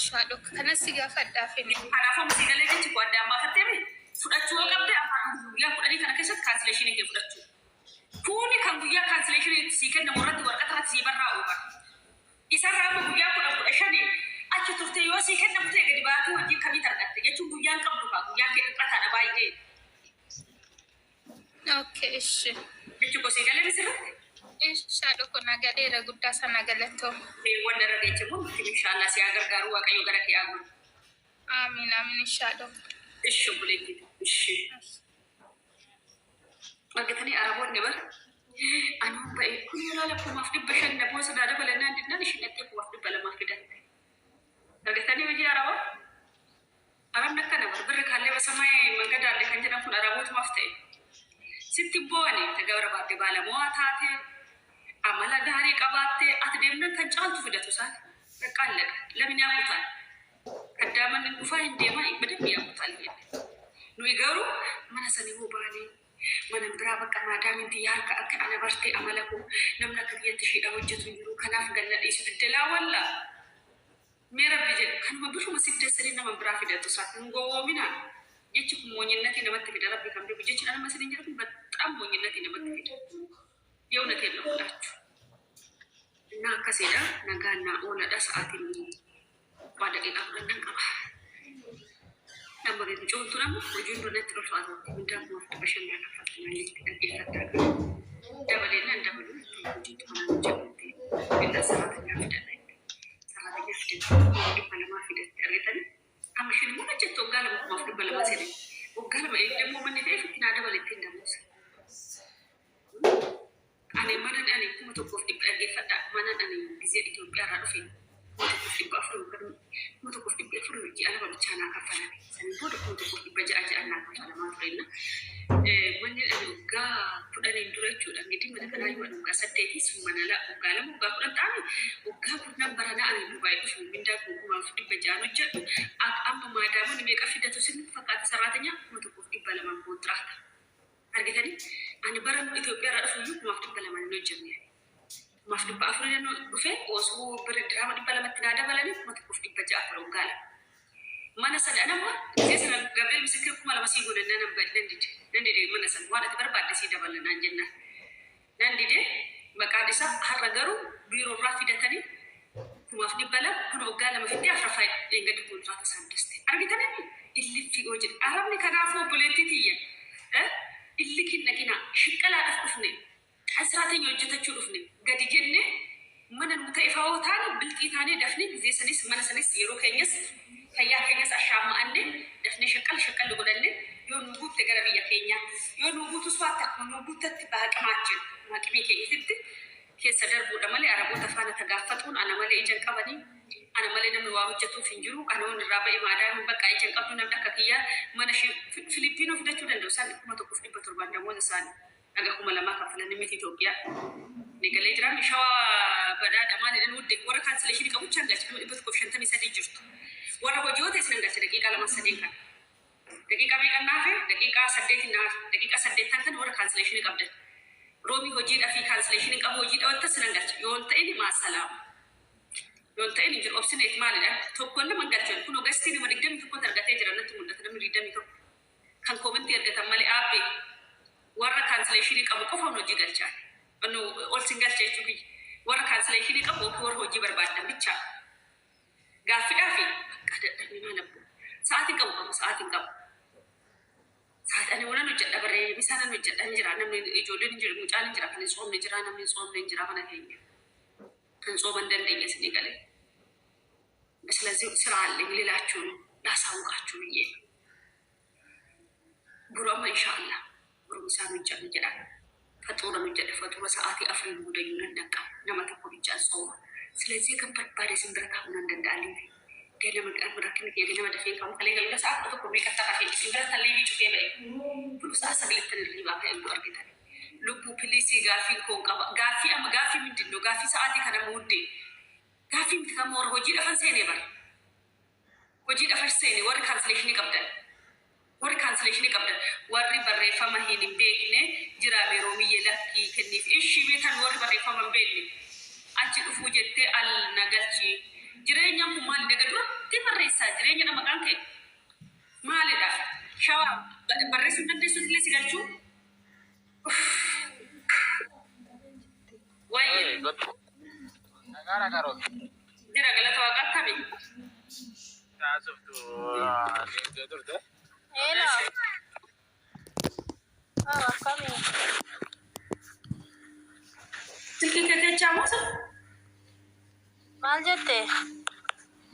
maashaallah kana sigaa fadhaafini kanaafuu musiigalee jechi gwaddaan baafattee fudhachuu qabde afaan guyyaa kudhanii kana keessatti kaansileeshinii kee fudhachuu kuni kan guyyaa kaansileeshinii sii kennamu irratti waraqata irratti sii barraa'u qaba isarraa amma guyyaa kudha shanii achi turte yoo sii kennamu ta'e gadi baatee hojii kamii argatte jechuun guyyaan qabdu qaba guyyaan kee dhiqqataadha baay'ee. Okay, ishi jechuun kosii galee misirratti. Inshallah kuna gadeera guddaa sana galatoo. Wanda irra geejjibuun inshallah si agargaaru waaqayyo gara kee aagu. Amiin amiin inshallah. Ishi buleetti ishi. Argatanii araboonni bara anuun ba'e kun yoo laala kumaaf dhibba shan namoo sadaa dabalannaan dinnaan ishin dhattee kumaaf dhibba lamaaf fidatte. Argatanii hojii arabaa arabni akkana bara birri kaallee basamee mangadaalle kan jedhan kun arabootumaaf ta'e. Sitti boone tagara baate baalamoo taate. Amala gaarii qabaattee ati deemnan kan caaltu fidatu isaan qaqqaallaqa lamni yaakutaan kaddaamanni dhufaa hin deemaa badamni yaakutaan jedhe nuyi garuu mana sanii hubaanii mana biraa bakka maadaaminti yaaka akka ana bartee amala koo namni akka biyyatti shiidha hojjetu jiru kanaaf galladhiisu diddalaa wallaa mee rabbi jedhe kanuma bifuma siddeessanii nama biraa fidatu isaan hin gowwoominaa jechi kun moonyinnatii namatti fida rabbi kan beeku jechi nama sanii jedhu baxxaan moonyinnatii namatti fida. የእውነት የለውላችሁ እና ከሴዳ ነጋና ኦለዳ ሰዓትን ባደቂቃ ሁለን ቀባ ነበር ጆንቱ ነው ወጁን ዶነት ተፈቷት እንደም ወፍት በሸና ከፈተና ይፈታል ደበሌና እንደበሉ ጂት ማለት ጀምቴ እንደ ሰዓተኛ ፊደል ባለማ ፊደል ያረተን አምሽን ሙነጀት ወጋለ ማፍዱ ባለማ ሲል ወጋለ ደግሞ ምን ይፈት ናደበለቴ እንደምስ Ani mana ani kuma to kof dibba ge fada mana ani bize Ethiopia ra dofe kuma to kof dibba afro kuma to kof dibba afro ji ala ba chana ka fana san bodo kuma to kof dibba ji aji anna ka fana ma frenna wani ani ga kudane ndure chuda ngiti mana kana yi wani ga sadde ti su mana la ga mu ga kudan tami ga kudan barana ani dubai ku minda ko kuma fu dibba jano jaddu amma ma da mun me kafi da to sin fakata saratanya kuma to kof dibba la man kontrata argitani ani baram Ethiopia ra dofu kuma fu dibba la man no jenne mafdu ba afro no fe osu ber drama dibba la matina da balani kuma to kof dibba ja afro gala mana sada nama sesra gabriel misikir kuma la masigo da nan ba nandide mana san wada barba da si da balana janna nandide makadisa haragaru biro rafidatani kuma fu dibba la kuno gala mafiti afrafa engadi kontrata sandaste argitani illi fi oje arabni kana fo polititiya illi kinna shiqala afufne asratenya hojjetachuu dhufne gadi jenne mana nuta ifawootaan bilqiitaane dafne bizee sanis mana sanis yeroo keenyas fayyaa keenyas ashaama'anne dafne shaqqal godhanne yoo nu guutte gara biyya keenya yoo nu guutu swaata nu guuttatti baaqamaachin maqimii keenyatti keessa darbuudha malee araboota faana tagaafatuun ana malee ijaan qabanii ana malee namni waa hojjetuuf hin jiru ana on irraa ba'e maadaan bakka ijaan qabdu namni akka kiyyaa mana Filipiinoo fidachuu danda'u isaan 1,700 damoota isaanii. Aga kuma lama kafalan miti Ethiopia nigale jiran shawa bada daman idan wudde wara cancellation ka buchan gachi kuma ibut ko shanta misadi jirtu wara hojote isnan gachi daqiqa lama sadin kan daqiqa me kan nafe daqiqa saddeet kan wara cancellation qabda romi hoji da fi cancellation ka hoji da wata isnan gachi yonta ini ma salam yonta ini jir optionate malida to kolle man gachi kuno gasti ni madigdam to ko targate jiran natu mudda nam ridami to kan comment yargata mali abbe warra cancellation qabu qofa hojii galchaa anno ol singal jechuun warra cancellation qabu warra hojii barbaadan bicha gaafi qadadni malabbu sa'aatiin qabu sa'aatiin wala nu jedha bare misana nu jedha jira namni ijoolleen jira mucaan jira kan soomne jira namni soomne jira mana keenya kan sooman dandeenye sini galee ስለዚህ ስራ አለኝ ሌላችሁ ላሳውቃችሁ ብዬ ጉሮማ ኢንሻአላህ ሩሳኑ ጀምጀራ ፈጥሮ ነው ፈጥሮ ሰዓት አፍሪን ወደዩ ነነቃ ነማታ ኮብጫ ጾም ስለዚህ ከበርባሪ ስንብረታ ሆነ እንደንዳሊ ገለ መቀር ወራክን የገለ መደፈ ካም ከለ ገለ ሰዓት ተቆ ሚቀጣ ካፌ ስንብረታ ላይ ቢጩ ከበይ ሁሉ ሰዓት ሰግለትን ሪባ ከእንዶ አርገታ ልቡ ፕሊሲ ጋፊ ኮን ጋፊ አም ጋፊ ምንድነው ጋፊ ሰዓት ከነም ውዴ ጋፊ ምትከመር ሆጂ ደፈንሰኔ በር ሆጂ ደፈንሰኔ ወር ካንስሌሽን ይቀበል Warri cancellation qabda warri barreeffama hin beekne jira meeroomiyyee lakkii kenniif ishii beekan warri barreeffama hin beekne achi dhufuu jettee al nagalchi jireenya kun maali daga duratti barreessaa jireenya nama kan kee maalidha shawaa barreessuu dandeessuutu illee si galchuu waayee jira galata waaqa akkamii taasiftu turte hello akkamii silkii keekechaa moosa maal jette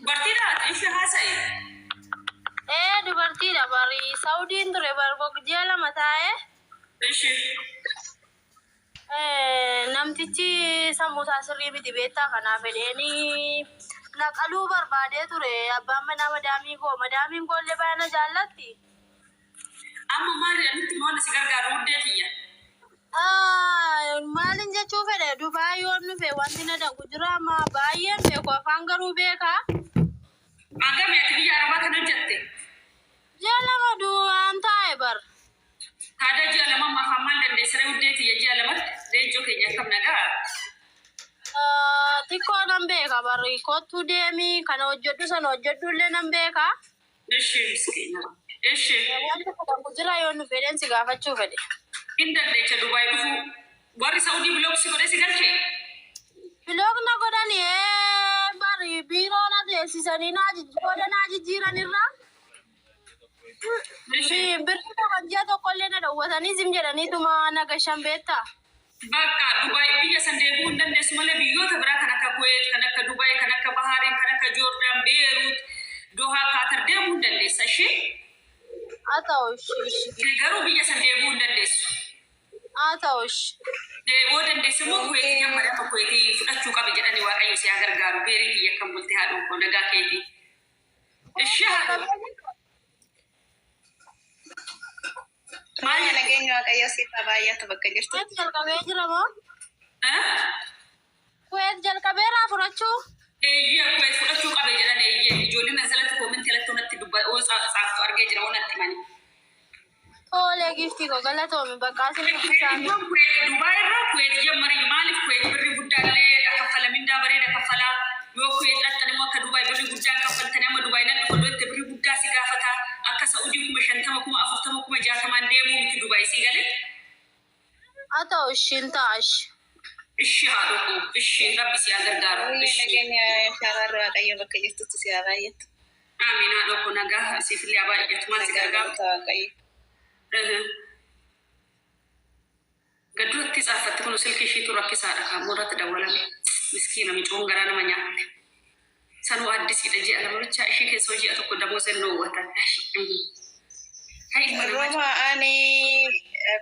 bartiidhaati ishee haasa'e dubartiidha bari saudiin ture bargogjee lama taa'e ishee namtichi sammuusaa sirrii miti beektaa kanaaf fedheeni naqaluu barbaadee ture abbaan manaa madaamiin koollee baay'ina jaallatti amma maali nutti moona si gargaaru hundee maalin jechuu fedhe Dubaay yoo nufe wanti na dangu jira amma baay'een beeku afaan garuu beekaa agame ati biyya arabaa kana hojjette jaalama du'aan taa'e bar haada ji'a lama afaan dandeessiree hundee ji'a lamatti leenjoo keenya akkam nagaa xiqqoo nan beeka bari kottu deemii kana hojjedhu sana hojjedhu illee nan beeka ishee miskiina ishee wanti dangu jira yoo nu fedhen si gaafachuu fedhe hin dandeecha Dubaay dhufuu warri Saudii biloog si godhe si galchee biloog na godhani bari biiroo na teessisanii gooda naa jijjiiran irraa birri tokkon ji'a tokkollee na dhowwatanii sim jedhaniituma nagashan beektaa bakka Dubaay biyya san deebuu hin dandeessu malee biyyoota biraa kan akka Kuwait kan akka Dubaay kan akka Bahariin kan akka Joordaan Beerut Dohaa Kaatar deemuu hin dandeessa ishee haa ta'u ishee garuu biyya san deebuu hin dandeessu haa ta'u ishee deebuu dandeessu moo Kuwait gammadee akka Kuwait fudhachuu qabe jedhanii waaqayyo si haa gargaaru beerii biyya kan bulte haa dhuunfoo nagaa keetii ishee haa maal nageenya waaqayyo siif baay'atu bakka jirtu jalqabee jira moo Kuwait jalqabeeraa fudhachuu Kuwait fudhachuu qabe jedhan ijoolleen asalatti koominti alatti onatti saaftu argee jira onatti mani tole giftii ko galatoomi bakka asin isaanii Dubaay irraa Kuwait jammari maaliif Kuwait birri guddaallee kaffala mindaa bareeda kaffalaa yoo Kuwait dhaqxan immoo akka Dubaay birri guddaa kaffaltanii amma Dubaay nan dhufa doette birri guddaa si gaafata akka Saudii 50,000 40,000 60,000 deemuu miti Dubaay si galee haa ta'u ishiin taash ishii haa dhufu ishii rabbi si haa gargaaru nageenya shamarra waaqayyo bakka jirtutti si haa baay'atu amiin haa dhufu nagaa siifillee haa baay'atu maal si gargaaru waaqayyo gadduutti xaafatte kun silkii ishiitu rakkisaadha kan irratti dawwalame miskiina micoon garaa nama nyaatte sanuu addisiidha ji'a lama bichaa ishii keessa hojii tokko damoo sennoo uwwatan Roma ani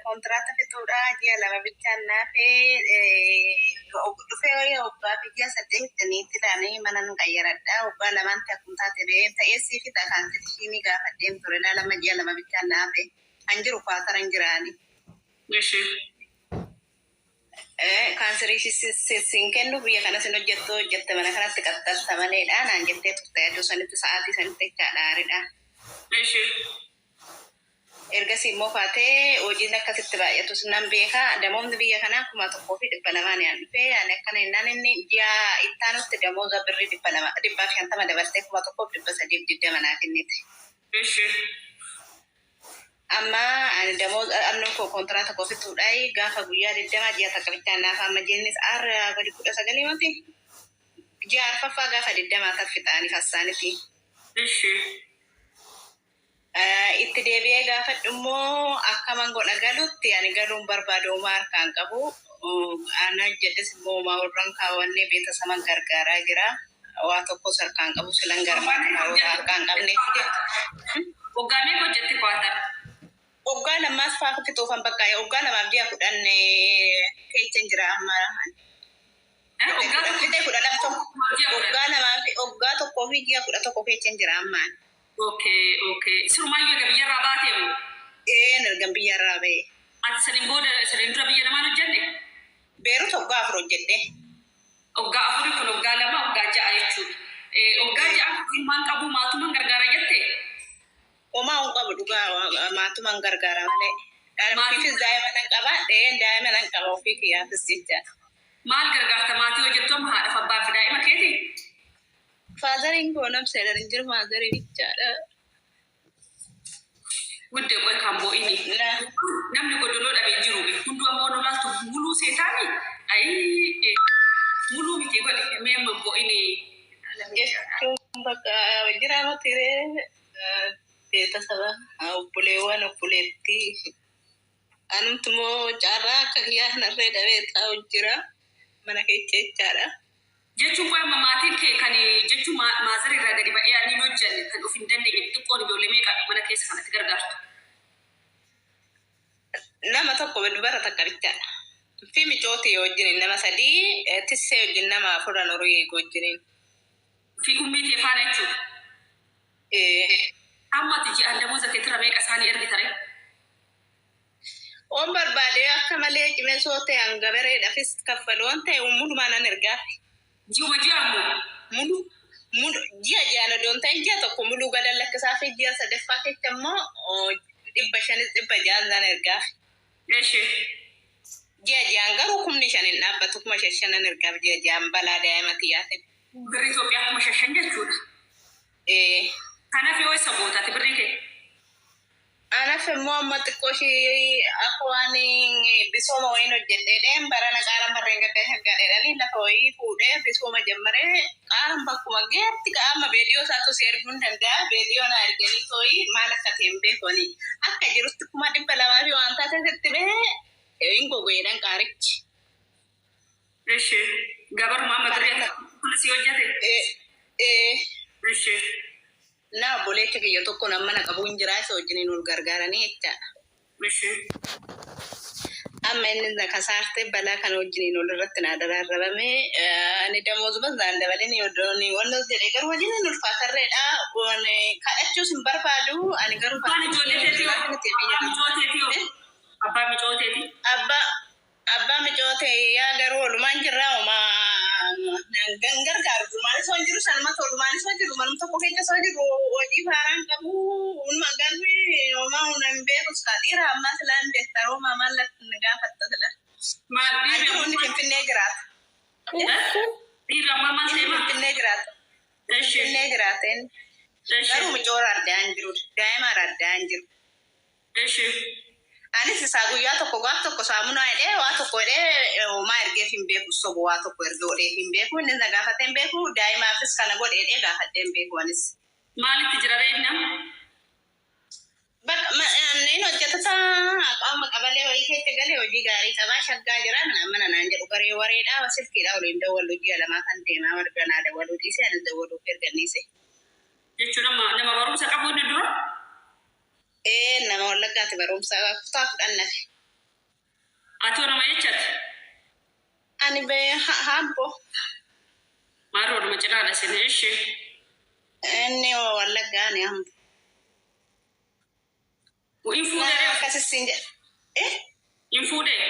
kontraata fixuudha ji'a lama bichaan naafee dhufee waggaa fi ji'a 8 ta'anii mana nu qayyaradha waggaa lamaan ta'uun taate ta'ee si fixa kan ishiin gaafadheen ture lama ji'a lama bichaan naafee an jiru kwaataran jiraani. Kaanserii siin kennu biyya kana sin hojjette mana kanatti qaxxalta maleedha naan jettee turte aduu sanitti sa'aatii sanitti chaadhaaridha. Ergasii immoo faatee hojiin akkasitti baay'atus nan beeka damoomni biyya kanaa 1,200 ni dhufee ani akkana innaan inni ji'a ittaanutti damooza birrii 250 dabaltee 1,320 naa kennite. Amma ani damooza annu ko kontraata ko fituudhaay gaafa guyyaa 20 ji'a takka bichaan naaf amma jennis arra gadi 19 mati ji'a arfaffaa gaafa 20 taaf fixaanii fassaaniti. Itti deebi'ee gaafadhu immoo akka mangoodha galutti ani galuun barbaadu uumaa harkaan qabu ana jedhes immoo uumaa warraan kaawwannee beetasaman gargaaraa jira waa tokko harkaan qabu silan garbaadha harkaan qabne Hoggaamee hojjette qo'atan. Hoggaa lamaas faa fixuufan bakka hoggaa lamaaf ji'a 10 keessa jira amma. Hoggaa tokkoo fi ji'a 11 keessa jira amma. Okay. Surumayyoo ga biyya irraa baatee moo? Erga biyya irraa ba'e. Ati saniin booda saniin dura biyya namaan hojjenne? Beerut hoggaa 4 hojjedhe. Hoggaa 4 kun hoggaa 2 hoggaa 6 jechuudha. Hoggaa 6 ilmaan qabu maatumaan gargaara jettee? Homaa hin qabu dhugaa maatumaan gargaara malee. Ofiifis daa'ima nan qaba daa'ima nan qaba ofii kiyyaafis jecha. Maal gargaarta maatii hojjettu amma haadhaaf abbaa fi daa'ima keeti? faazariin koo namseedhaan hin jiru faazarii bichaadha. Wudde qoy kambo ini. Namni godoloo dhabee jiru hunduu ammoo lolaatu muluu seetaani. Ayi muluu miti godhe mee mambo ini. Jechuun bakka jiraama tiree beetasaba obboleewwan obboleettii. Anumtumoo carraa akka kiyyaa kanarree dhabee taa'u jira mana keessa jechaadha. Jechuun qoy maatiin kee kan jechuun maazari irraa gadi ba'ee ani hojjanne kan of hin dandeenye xiqqoon ijoollee meeqa mana keessa kanatti gargaartu. Nama tokko dubara takka bichaadha. Fi micooti wajjin nama sadii tissee wajjin nama afuran horii wajjin. Fi ummiitee faana jechuudha. Amma tiji andamuuza keetira meeqa isaanii ergitare. On barbaade akka malee cimesoo ta'e hanga bareedhaafis kaffaloon ta'e umudumaan nan ergaafi. Ji'uma ji'aamu. Mulu ji'a doon ta'e ji'a tokko muluu gadan lakkisaa fi ji'a sadaffaa keessa immoo 500 nan ergaafi. Ji'aan garuu 5,000 dhaabbatu 5,000 nan ergaaf ji'aan balaa daa'imati yaate. Birri Itoophiyaa 5,000 jechuudha. Kanaaf yoo isa bootaati birri kee. Anaaf immoo amma xiqqoo ishee akka waan bisooma wayiin hojjedheedhaan barana qaaran barreen gaddaa shaggaadheedhaan lafa wayii fuudhee bisooma jammaree qaaran bakkuma geetti qaama beediyoo isaatu si erguun danda'a. Beediyoo na erganii tooyi maal akka ta'een beekoni. Akka jirutti 200 fi waan taate sitti bahee hin gogoyeedhaan qaarichi. Gabarummaa magaree kunis hojjete. Na obboleetti kiyya tokko nama na qabu hin jiraa isa wajjin nu gargaaranii jechaadha. Amma inni kasaarte balaa kana wajjin ol irratti na dararrabame ani damoozuma zaan dabalini yodooni wanno jedhee garuu wajjin nu ulfaatarreedha. Kadhachuus hin barbaadu ani garuu abbaa micooteeti. Abbaa micootee yaa garuu walumaan jirraa gargaaru maalis waan jiru sanuma tolu maalis waan jiru manum tokko keessa soo jiru hojii faaraan qabu unumaan garbii homaa unan beekus kaadhiira ammaa silaan beektaroo maamaan latti gaafatta sila. Maal jiruun Finfinnee jiraata. Dhiira maamaan seema. Finfinnee jiraata. Finfinnee jiraateen. Garuu micoora addaan jiru daa'ima addaan jiru. Anis isaa guyyaa tokko gaaf tokko saamunaa hidhee waa tokko hidhee homaa ergeef hin beeku sobu waa tokko ergee godheef hin beeku inni na gaafatee hin beeku daa'imaafis kana godhe hidhee gaafadhee hin beeku anis. Maalitti jira reedna? Inni hojjetata qaama qabalee wayii keessa galee hojii gaarii qabaa shaggaa jira mana naan jedhu garee wareedhaa silkiidhaa waliin dawwallu ji'a lamaa kan deemaa marganaa dawwaluu dhiisee anis dawwaluuf erganniise. Jechuun nama barumsa qabu inni dura? Nama wallaggaatti barumsa kutaa fudhannafe. Ati nama jechaati? Ani habbo. Maaroo nama cinaadha sini ishee. Inni wallaggaa ni hambo. Infuudhee akkasiin jedhe. Infuudhee.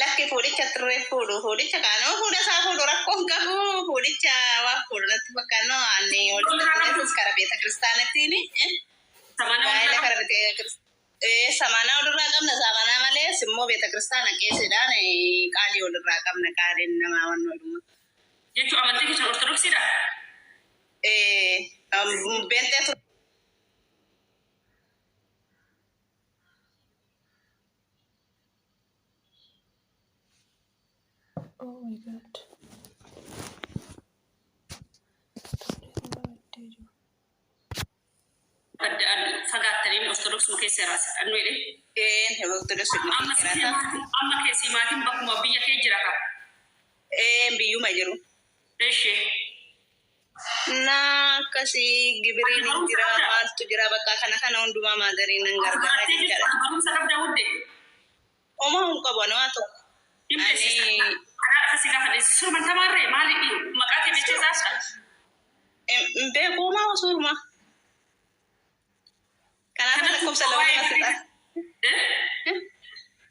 Lakki fuudhicha turre fuudhicha kaanoo fuudha isaa fuudhu rakkoon qabu fuudhicha waa fuudhu natti fakkaannoo ani walitti kara beeta kiristaanattiini. Samana udurraa qabna samana malee simmoo beeta kiristaana keessidhaan qaalii udurraa qabna qaaliin namaa wannoo dhuma. Jechuun amantii keessan ortodoksiidha? Beenteetu. Oh my god. Fagaattaniin ortodoks keessa jiraatan annu jedhee. Ortodoks amma keessi maatiin bakkuma biyya kee jira ka? Biyyuma jiru. Na akkasii gibiriin jira maaltu jira bakka kana hundumaa maadariin nan gargaara jechaadha. Barumsa qabda hudde? Homaa hin qabu nama tokko. Kanaa akkasii gaafa surman tamaarree maali maqaa kee beeksisaasa? Beeku homaa surma. Kanaaf lakkoofsa lama fidha.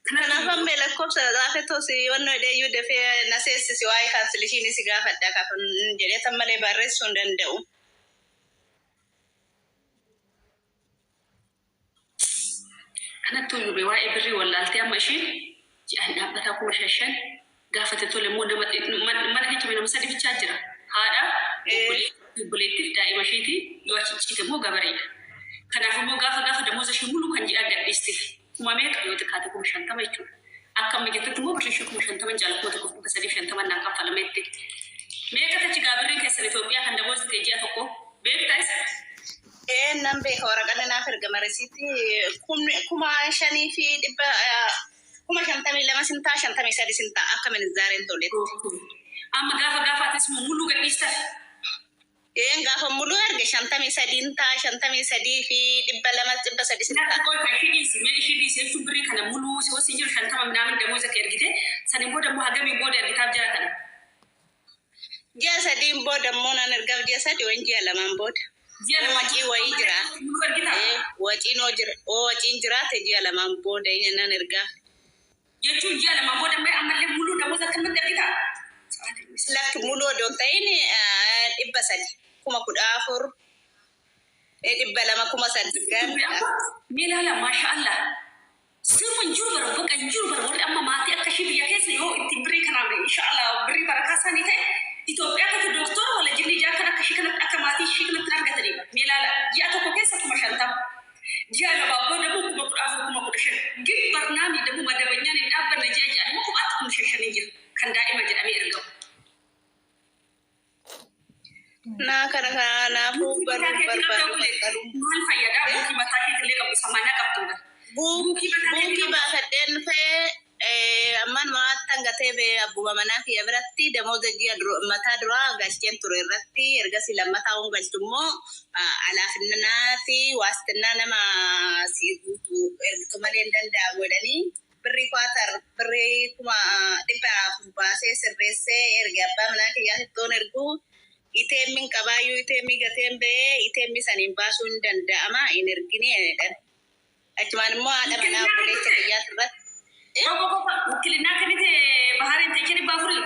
Kanaaf amma lakkoofsa gaafa tosi wannoo hidheeyyuu dafee na seessisi waa'ee kaansilishiin si gaafadha kafin jedhee tan malee barreessuu hin danda'u. Kanatti uyyube waa'ee birrii wallaaltee amma isheen ji'aan dhaabbataa 5,000 gaafate tole immoo mana keessa nama 3 bichaa jira. Haadha obboleettiif daa'ima isheeti yoo achitti immoo gabareedha. Kanaafimmoo gaafa damooza ishee muluu kan jedhan gadhiisteef uumamee yoo xiqqaate 50 jechuudha. Akka amma jettutti immoo birrii 50 jaallatuma tokko 350 naan kaffalameetti. Meeqa tachi gaabirrii keessan Itoophiyaa kan damooza ta'e ji'a tokko beektaas? Nan beeka waraqaan naaf ergama resiitii 5,000 fi 52 sintaa 53 sintaa akka minzaareen toletti. Amma gaafatis muluu gadhiistaaf. Gaafa muluu erge 53 taa 53 fi 200 sintaa. Koy kan hidhiisi jechuun birrii kana muluu si wasiin jiru 50 naamin damooza ka ergite sanin booda immoo hagamii booda ergitaaf jira kana. Ji'a 3 booda immoo nan ergaaf ji'a 3 waan ji'a 2 booda. Wacii wayii jira. Waciin jiraate ji'a 2 booda nan ergaaf. Jechuun ji'a 2 booda mee ammallee muluu damooza akkanumatti ergitaa? Lakki muluu odoon ta'in 300 14,000 200 Milala maashaallah. Sirban jiru bara bakka jiru bara warri amma maatii akka ishee biyya keessa yoo itti birrii kanaan inshaallah birrii barakaa isaanii ta'e Itoophiyaa akka doktora wala jirri ijaa kan akka ishee kanatti akka maatii ishee kanatti argataniidha. Milala ji'a tokko keessa 50. Ji'a lamaa booda immoo 10,000 gin barnaamii damuu madabanyaan hin dhaabbanne ji'a immoo 5,000 jira kan daa'ima jedhamee ergamu. Naa kana kanaafuu barbaadu. Maal fayyadaa buukii mataa keetillee qabu samaanaa qabduudha. Buukii baafadheen fee amman maattan gatee bee abbuma manaa fi biratti damooza ji'a mataa duraa galcheen ture irratti ergasii lammataa hun galchummoo alaafinnaa fi waastinnaa nama si guutu ergitu malee hin danda'amu jedhanii birrii kwaatar birrii 100 baasee sirreessee erge abbaa manaa kiyyaa hittoon erguu iteemmin qabaayyuu iteemmi gateen bee iteemmi saniin baasuu hin danda'ama hin ergine jedhan. Achumaan immoo haadha manaa obboleessa kiyyaa irratti. Wukilinaa kanite bahareen teekanii baafurii?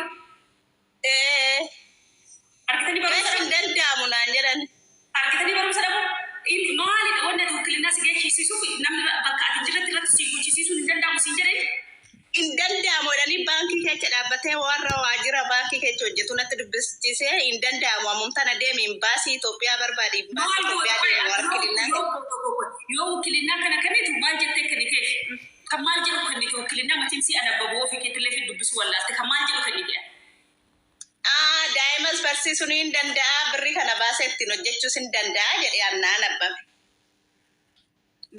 Argitanii barumsa hin danda'amu naan jedhan. Argitanii barumsa dhabu? Maalidha wanti wukilinaa si geechisiisuuf namni bakka ati jirratti irratti si gochisiisuun hin danda'amu siin jedhee? Hin danda'amu jedhanii baankii keessa dhaabbatee warra waajjira baankii keessa hojjetu natti dubbisisee hin danda'amu ammumtana deemiin baasii Itoophiyaa barbaade baasii Itoophiyaa deemu wukilinaa. Yoo wukilinaa kana kamitu maal jettee kenniteef? Kan maal jedhu kennite wukilinaa matiin si adabbabu ofii keetillee fi dubbisu wallaalte kan maal jedhu kennite? Daa'imas barsiisuun hin danda'a birrii kana baasee ittiin hojjechuus hin danda'a jedhee annaan abbame.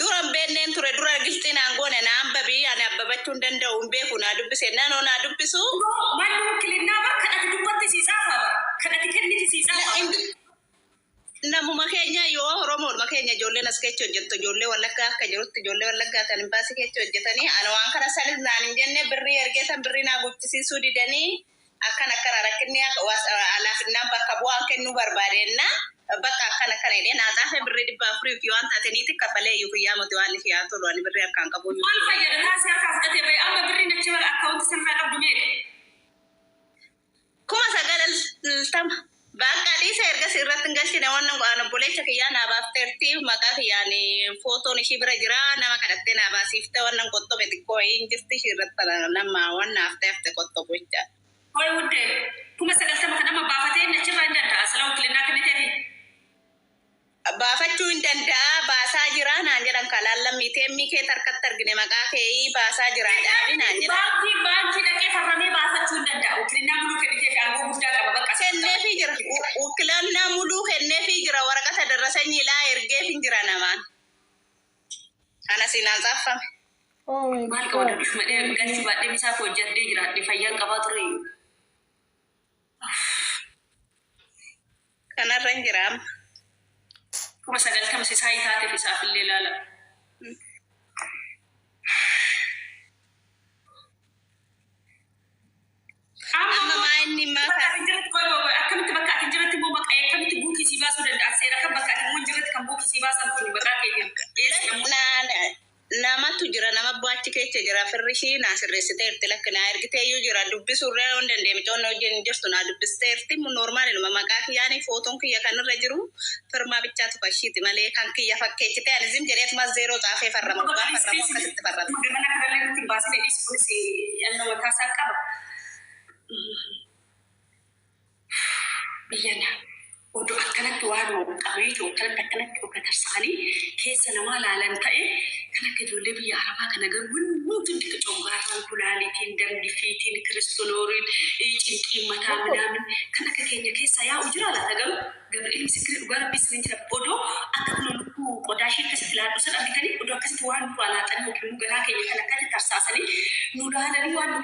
Duran beenneen ture dura gilxiin aangoone naan babii ani abbabachuu hin danda'u hin beeku naa dubbise naannoo naa dubbisu. Manni wukilinaa bar kadhati dubbatti siisaafaa kadhati kenniti siisaafaa. Namuma keenya yoo Oromoodhuma keenya ijoolleen as keessa hojjettu ijoollee Wallaggaa akka jirutti ijoollee Wallaggaa tan baasii keessa hojjetanii ani waan kana sanis naan hin jenne birrii ergeetan birrii naa guddisiisuu didanii akkana rakkinni alaafinnaan bakka bu'aan kennuu barbaadenna bakka akkana jedhee naa xaafe birrii 400 fi waan taataniiti kaffalee iyyuu guyyaa moti waan ifi haa tolu ani birrii akkaan qabu. Maal fayyada taasisa akka fudhatee bahe amma birrii nachi bara akkaawunti sanarraa qabdu meeqa? 9,900 bakka dhiisa ergas irratti hin galchine wannan go'aan obboleessa kiyyaa naa baafteerti maqaa kiyyaan footoon ishii bira jira nama kadhattee naa baasiifte wannan qoxxobe xiqqoo hin jirti ishii irratti nama wanna hafte qoxxobu jecha. Hoy wudde 9,900 kan amma baafatee nachirraa hin danda'a sila wukilinaa kenniteefi. Baafachuu hin danda'a baasaa jira naan jedhan kalaallamii teemmii kee tarkatti argine maqaa kee baasaa jira dhaabi naan jedhan. Baankii dhaqee farramee baafachuu hin danda'a wukilinaa muluu kenniteefi aangoo guddaa qaba bakka. Kenneefii jira wukilinaa muluu kenneefii jira waraqata darrasanyii laa ergeefii jira namaan. Kana siinaan xaaffame. Maal qaba dadhufuma galchi baadhee bisaaf hojjadhee jiraadhe fayyaan qabaa ture. Kanarra hin jira amma. 9,900 isaa taateef isaaf illee ilaala. Amma maa inni maaka. Akkamitti bakka ati jiratti immoo maqaa akkamitti buukii sii baasuu danda'a? Seera kan bakka ati immoo jiratti kan buukii sii baasan kun maqaa keenya. Namatu jira nama bu'achi keessa jira firrishii naa sirreessiteerti lakkinaa ergiteeyyuu jira dubbisuurree hin dandeenye coonna wajjin jirtu naa dubbisteerti noormaalidhuma maqaa kiyyaanii footoon kiyya kanirra jiru firmaa bichaatu fashiiti malee kan kiyya fakkeessite ani zim jedheetuma zeeroo xaafee farrama dhugaa farramu akkasitti farrama. Mana kanallee nuti baasnee dhiisuunis yannoo mataa isaa qaba. Biyyana ميتو كانك وكترساني كيس أنا ما لا لنتأي كانك تقول لي بيا عربا كنا قبل ممكن تكتبوا كلالي تين دم دفيتين كريستولورين إيه متى منامن كانك كينيا كيس يا أجرا لا تقول قبل إيه مسكر وقال بس من ترى بدو أكمل لكو قداشي كسلان وصل أبي تاني بدو كسر وان ولا تاني ممكن مقرأ كينيا كانك ترساسني نورا هذا اللي وان